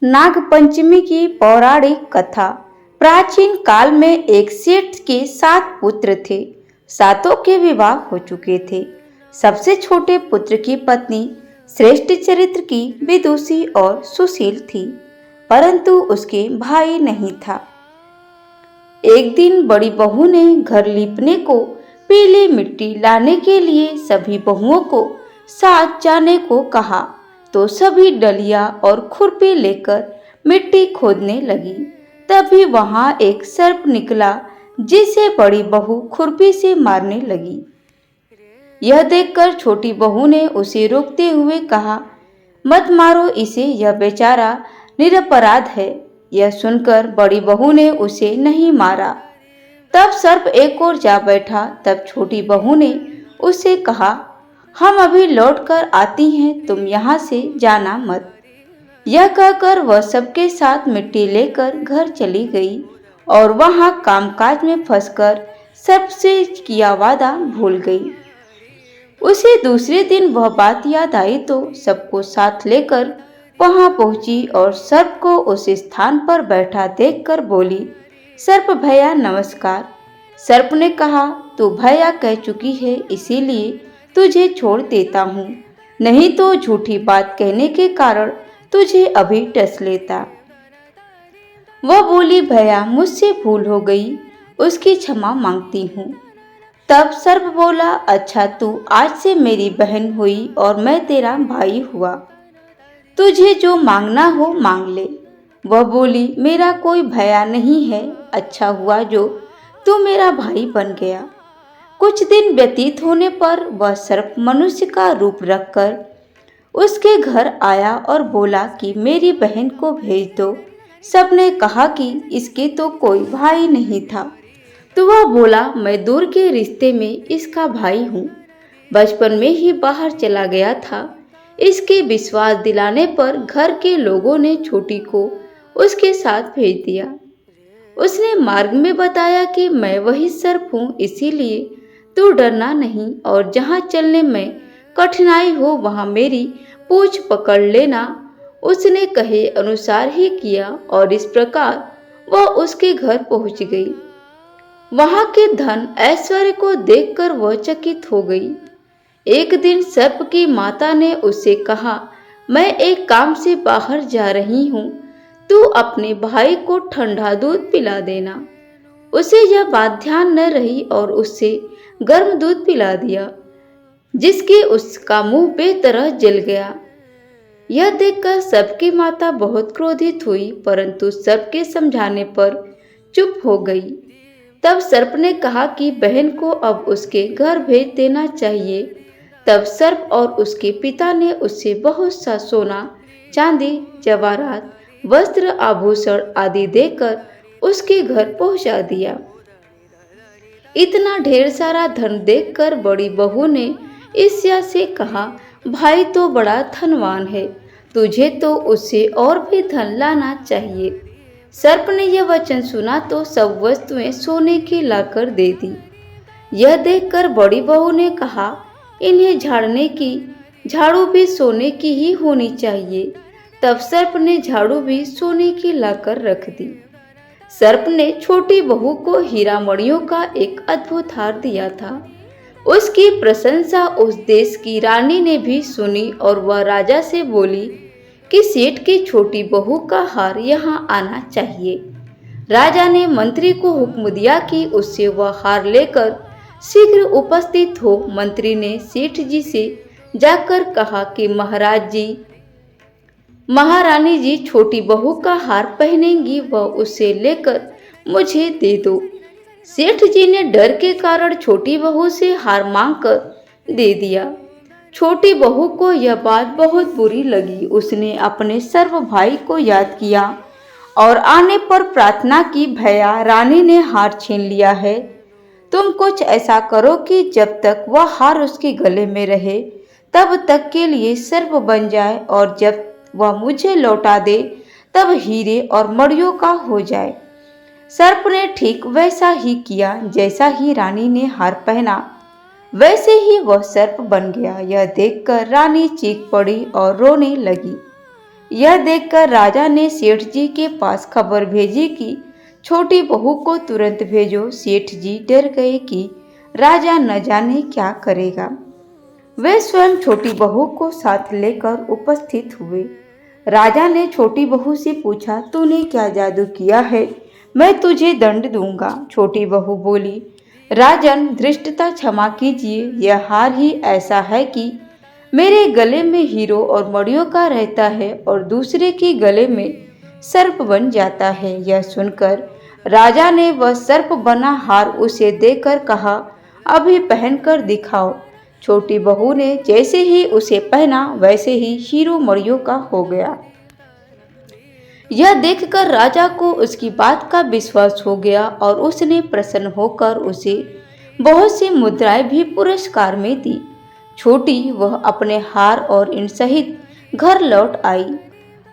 नागपंचमी की पौराणिक कथा। प्राचीन काल में एक सेठ के 7 पुत्र थे। सातों के विवाह हो चुके थे। सबसे छोटे पुत्र की पत्नी श्रेष्ठ चरित्र की, विदुषी और सुशील थी, परंतु उसके भाई नहीं था। एक दिन बड़ी बहू ने घर लीपने को पीली मिट्टी लाने के लिए सभी बहुओं को साथ जाने को कहा, तो सभी डलिया और खुरपी लेकर मिट्टी खोदने लगी। तभी वहां एक सर्प निकला, जिसे बड़ी बहू खुरपी से मारने लगी। यह देखकर छोटी बहू ने उसे रोकते हुए कहा, मत मारो इसे, यह बेचारा निरपराध है। यह सुनकर बड़ी बहू ने उसे नहीं मारा। तब सर्प एक ओर जा बैठा। तब छोटी बहू ने उससे कहा, हम अभी लौट कर आती हैं, तुम यहाँ से जाना मत। यह कहकर वह सबके साथ मिट्टी लेकर घर चली गई और वहाँ कामकाज में फंसकर सर्प से किया वादा भूल गई। उसे दूसरे दिन वह बात याद आई तो सबको साथ लेकर वहां पहुंची और सर्प को उस स्थान पर बैठा देखकर बोली, सर्प भैया नमस्कार। सर्प ने कहा, तू भैया कह चुकी है, इसीलिए तुझे छोड़ देता हूँ, नहीं तो झूठी बात कहने के कारण तुझे अभी डस लेता। वह बोली, भैया मुझसे भूल हो गई, उसकी क्षमा मांगती हूँ। तब सर्प बोला, अच्छा तू आज से मेरी बहन हुई और मैं तेरा भाई हुआ, तुझे जो मांगना हो मांग ले। वह बोली, मेरा कोई भैया नहीं है, अच्छा हुआ जो तू मेरा भाई बन गया। कुछ दिन व्यतीत होने पर वह सर्प मनुष्य का रूप रखकर उसके घर आया और बोला कि मेरी बहन को भेज दो। सबने कहा कि इसके तो कोई भाई नहीं था, तो वह बोला, मैं दूर के रिश्ते में इसका भाई हूँ, बचपन में ही बाहर चला गया था। इसके विश्वास दिलाने पर घर के लोगों ने छोटी को उसके साथ भेज दिया। उसने मार्ग में बताया कि मैं वही सर्प हूँ, इसीलिए तू डरना नहीं और जहाँ चलने में कठिनाई हो वहाँ मेरी पूंछ पकड़ लेना। उसने कहे अनुसार ही किया और इस प्रकार वह उसके घर पहुँच गई। वहाँ के धन ऐश्वर्य को देखकर वह चकित हो गई। एक दिन सर्प की माता ने उससे कहा, मैं एक काम से बाहर जा रही हूँ, तू अपने भाई को ठंडा दूध पिला देना। उसे यह बात ध्यान न रही और उससे गर्म दूध पिला दिया, जिसके उसका मुंह बेतरह जल गया। यह देखकर सर्प की माता बहुत क्रोधित हुई, परंतु सर्प के समझाने पर चुप हो गई। तब सर्प ने कहा कि बहन को अब उसके घर भेज देना चाहिए। तब सर्प और उसके पिता ने उससे बहुत सा सोना, चांदी, जवाहरात, वस्त्र, आभूषण आदि देकर उसके घर पहुंचा दिया। इतना ढेर सारा धन देखकर बड़ी बहू ने ईर्ष्या से कहा, भाई तो बड़ा धनवान है, तुझे तो उससे और भी धन लाना चाहिए। सर्प ने यह वचन सुना तो सब वस्तुएं सोने की लाकर दे दी। यह देखकर बड़ी बहू ने कहा, इन्हें झाड़ने की झाड़ू भी सोने की ही होनी चाहिए। तब सर्प ने झाड़ू भी सोने की लाकर रख दी। सर्प ने छोटी बहू को हीरा मणियों का एक अद्भुत हार दिया था। उसकी प्रशंसा उस देश की रानी ने भी सुनी और वह राजा से बोली कि सेठ की छोटी बहू का हार यहाँ आना चाहिए। राजा ने मंत्री को हुक्म दिया कि उससे वह हार लेकर शीघ्र उपस्थित हो। मंत्री ने सेठ जी से जाकर कहा कि महाराज जी, महारानी जी छोटी बहू का हार पहनेंगी, वह उसे लेकर मुझे दे दो। सेठ जी ने डर के कारण छोटी बहू से हार मांगकर दे दिया। छोटी बहू को यह बात बहुत बुरी लगी। उसने अपने सर्व भाई को याद किया और आने पर प्रार्थना की, भैया रानी ने हार छीन लिया है, तुम कुछ ऐसा करो कि जब तक वह हार उसके गले में रहे तब तक के लिए सर्प बन जाए और जब वह मुझे लौटा दे तब हीरे और मणियों का हो जाए। सर्प ने ठीक वैसा ही किया। जैसा ही रानी ने हार पहना वैसे ही वह सर्प बन गया। यह देखकर रानी चीख पड़ी और रोने लगी। यह देखकर राजा ने सेठ जी के पास खबर भेजी कि छोटी बहू को तुरंत भेजो। सेठ जी डर गए कि राजा न जाने क्या करेगा। वे स्वयं छोटी बहू को साथ लेकर उपस्थित हुए। राजा ने छोटी बहू से पूछा, तूने क्या जादू किया है? मैं तुझे दंड दूंगा। छोटी बहू बोली, राजन, धृष्टता क्षमा कीजिए, यह हार ही ऐसा है कि मेरे गले में हीरो और मणियों का रहता है और दूसरे के गले में सर्प बन जाता है। यह सुनकर राजा ने वह सर्प बना हार उसे देकर कहा, अभी पहनकर दिखाओ। छोटी बहू ने जैसे ही उसे पहना वैसे ही हीरो मणियों का हो गया। यह देखकर राजा को उसकी बात का विश्वास हो गया और उसने प्रसन्न होकर उसे बहुत सी मुद्राएं भी पुरस्कार में दी। छोटी वह अपने हार और इन सहित घर लौट आई।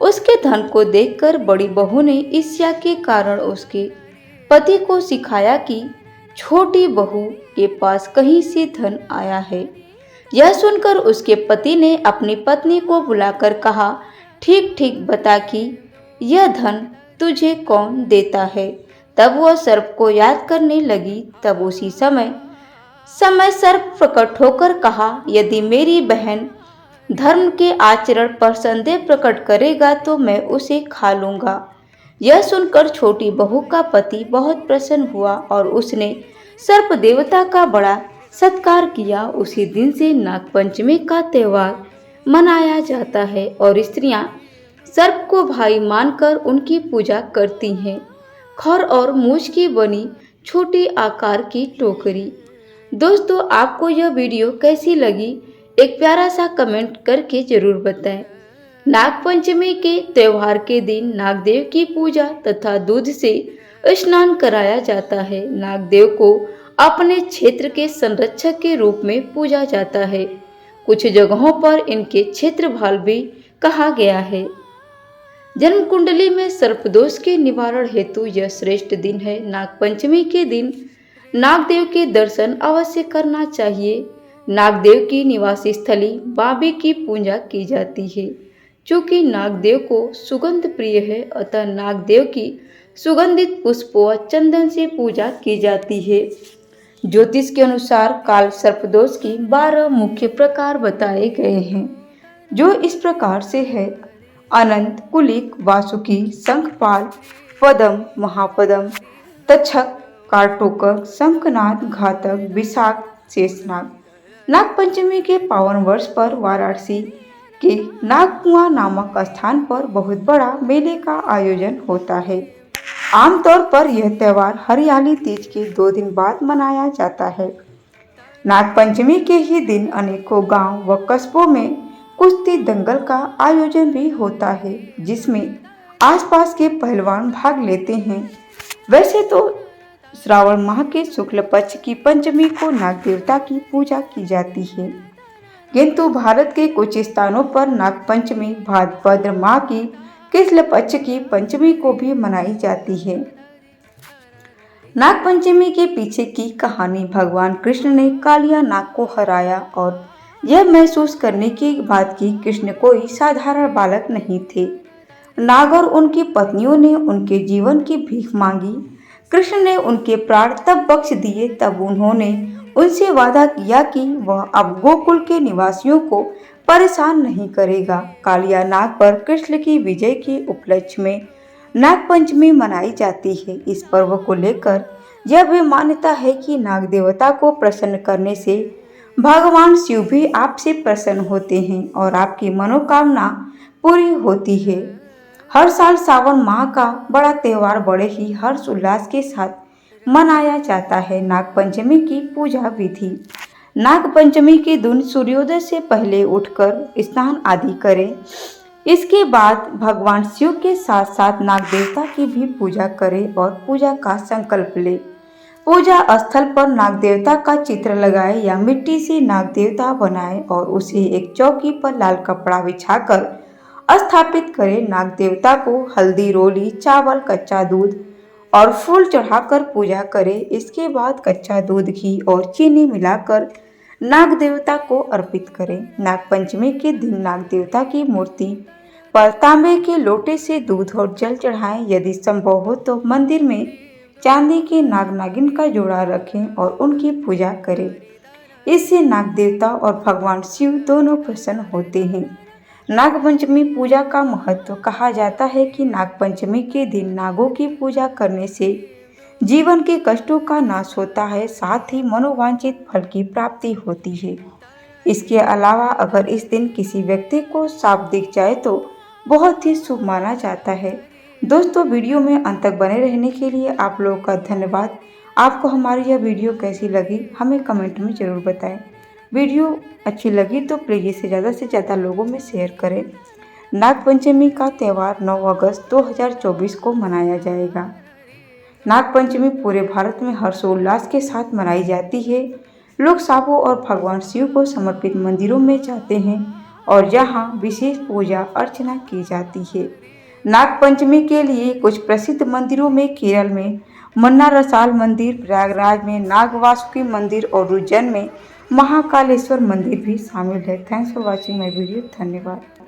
उसके धन को देखकर बड़ी बहू ने ईर्ष्या के कारण उसके पति को सिखाया कि छोटी बहू के पास कहीं से धन आया है। यह सुनकर उसके पति ने अपनी पत्नी को बुलाकर कहा, ठीक ठीक बता कि यह धन तुझे कौन देता है। तब वह सर्प को याद करने लगी। तब उसी समय सर्प प्रकट होकर कहा, यदि मेरी बहन धर्म के आचरण पर संदेह प्रकट करेगा तो मैं उसे खा लूंगा। यह सुनकर छोटी बहू का पति बहुत प्रसन्न हुआ और उसने सर्प देवता का बड़ा सत्कार किया। उसी दिन से नागपंचमी का त्योहार मनाया जाता है और स्त्रियां सर्प को भाई मानकर उनकी पूजा करती हैं। खर और मूछ की बनी छोटी आकार की टोकरी। दोस्तों, आपको यह वीडियो कैसी लगी? एक प्यारा सा कमेंट करके जरूर बताएं। नागपंचमी के त्योहार के दिन नागदेव की पूजा तथा दूध से स्नान कराया जाता है। नागदेव को अपने क्षेत्र के संरक्षक के रूप में पूजा जाता है। कुछ जगहों पर इनके क्षेत्रपाल भी कहा गया है। जन्म कुंडली में सर्पदोष के निवारण हेतु यह श्रेष्ठ दिन है। नागपंचमी के दिन नागदेव के दर्शन अवश्य करना चाहिए। नागदेव की निवास स्थली बाबे की पूजा की जाती है। चूँकि नागदेव को सुगंध प्रिय है, अतः नागदेव की सुगंधित पुष्प व चंदन से पूजा की जाती है। ज्योतिष के अनुसार काल सर्पदोष की 12 मुख्य प्रकार बताए गए हैं, जो इस प्रकार से है: अनंत, कुलिक, वासुकी, शंखपाल, पदम, महापदम, तक्षक, कारटोकक, शंखनाद, घातक, विशाख, शेषनाग। नागपंचमी के पावन वर्ष पर वाराणसी के नागकुआं नामक स्थान पर बहुत बड़ा मेले का आयोजन होता है। आमतौर पर यह त्योहार हरियाली तीज के 2 दिन बाद मनाया जाता है। नागपंचमी के ही दिन अनेकों गांव व कस्बों में कुश्ती दंगल का आयोजन भी होता है, जिसमें आसपास के पहलवान भाग लेते हैं। वैसे तो श्रावण माह के शुक्ल पक्ष की पंचमी को नाग देवता की पूजा की जाती है, किंतु भारत के कुछ स्थानों पर नागपंचमी भाद्रपद माह की कृष्ण पक्ष की पंचमी को भी मनाई जाती है। नागपंचमी के पीछे की कहानी: भगवान कृष्ण ने कालिया नाग को हराया और यह महसूस करने की बात कि कृष्ण कोई साधारण बालक नहीं थे। नाग और उनकी पत्नियों ने उनके जीवन की भीख मांगी। कृष्ण ने उनके प्राण तब बख्श दिए तब उन्होंने उनसे वादा किया कि वह अब गोकुल के निवासियों को परेशान नहीं करेगा। कालिया नाग पर कृष्ण की विजय के उपलक्ष्य में नागपंचमी मनाई जाती है। इस पर्व को लेकर यह भी मान्यता है कि नाग देवता को प्रसन्न करने से भगवान शिव भी आपसे प्रसन्न होते हैं और आपकी मनोकामना पूरी होती है। हर साल सावन माह का बड़ा त्योहार बड़े ही हर्ष उल्लास के साथ मनाया जाता है। नागपंचमी की पूजा विधि: नागपंचमी के दिन सूर्योदय से पहले उठकर स्नान आदि करें। इसके बाद भगवान शिव के साथ साथ नाग देवता की भी पूजा करें और पूजा का संकल्प लें। पूजा स्थल पर नाग देवता का चित्र लगाएं या मिट्टी से नाग देवता बनाएं और उसे एक चौकी पर लाल कपड़ा बिछाकर स्थापित करें। नाग देवता को हल्दी, रोली, चावल, कच्चा दूध और फूल चढ़ाकर पूजा करें। इसके बाद कच्चा दूध, घी और चीनी मिलाकर नाग देवता को अर्पित करें। नागपंचमी के दिन नाग देवता की मूर्ति पर तांबे के लोटे से दूध और जल चढ़ाएं। यदि संभव हो तो मंदिर में चांदी के नाग नागिन का जोड़ा रखें और उनकी पूजा करें। इससे नाग देवता और भगवान शिव दोनों प्रसन्न होते हैं। नागपंचमी पूजा का महत्व। कहा जाता है कि नागपंचमी के दिन नागों की पूजा करने से जीवन के कष्टों का नाश होता है, साथ ही मनोवांछित फल की प्राप्ति होती है। इसके अलावा अगर इस दिन किसी व्यक्ति को सांप दिख जाए तो बहुत ही शुभ माना जाता है। दोस्तों, वीडियो में अंत तक बने रहने के लिए आप लोगों का धन्यवाद। आपको हमारी यह वीडियो कैसी लगी हमें कमेंट में ज़रूर बताएं। वीडियो अच्छी लगी तो प्लीज़ इसे ज़्यादा से ज़्यादा लोगों में शेयर करें। नागपंचमी का त्यौहार 9 अगस्त 2024 को मनाया जाएगा। नागपंचमी पूरे भारत में हर्षोल्लास के साथ मनाई जाती है। लोग सांपों और भगवान शिव को समर्पित मंदिरों में जाते हैं और यहाँ विशेष पूजा अर्चना की जाती है। नागपंचमी के लिए कुछ प्रसिद्ध मंदिरों में केरल में मन्नारसाल मंदिर, प्रयागराज में नागवासुकी मंदिर और उज्जैन में महाकालेश्वर मंदिर भी शामिल है। Thanks for watching my video. धन्यवाद।